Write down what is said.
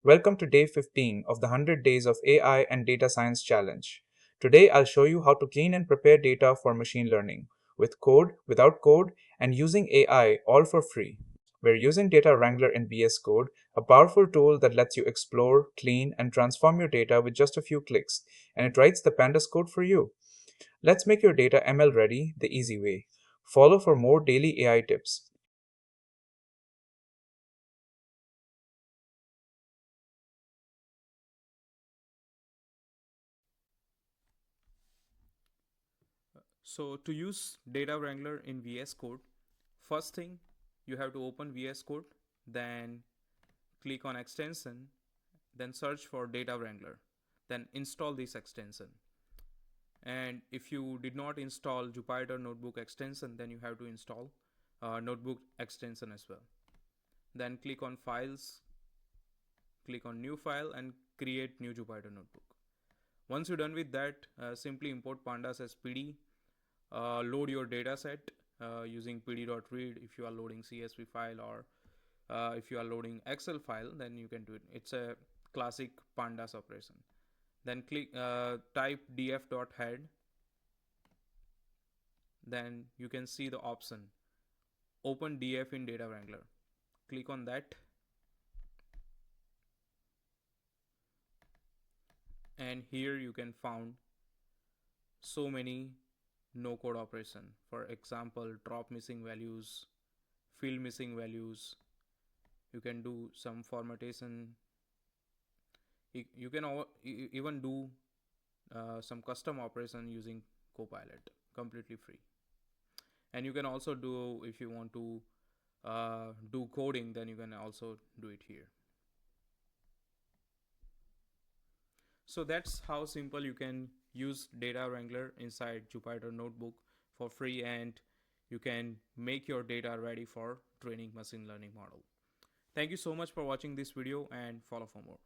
Welcome to day 15 of the 100 Days of AI and Data Science Challenge. Today I'll show you how to clean and prepare data for machine learning with code, without code, and using AI all for free. We're using Data Wrangler in VS Code, a powerful tool that lets you explore, clean, and transform your data with just a few clicks, and it writes the Pandas code for you. Let's make your data ML ready the easy way. Follow for more daily AI tips. So to use Data Wrangler in VS Code, first thing you have to open VS Code, then click on extension, then search for Data Wrangler, then install this extension. And if you did not install Jupyter Notebook extension, then you have to install Notebook extension as well. Then click on Files, click on New File, and create new Jupyter Notebook. Once you're done with that, simply import Pandas as PD. Load your data set using pd.read if you are loading CSV file, or if you are loading Excel file, then you can do it. It's a classic Pandas operation. Then type df.head. Then you can see the option open df in Data Wrangler. Click on that, and here you can found so many no code operation. For example, drop missing values, fill missing values. You can do some formattation. You can even do some custom operation using Copilot, completely free. And you can also do, if you want to do coding, then you can also do it here. So that's how simple you can use Data Wrangler inside Jupyter Notebook for free, and you can make your data ready for training machine learning model. Thank you so much for watching this video, and follow for more.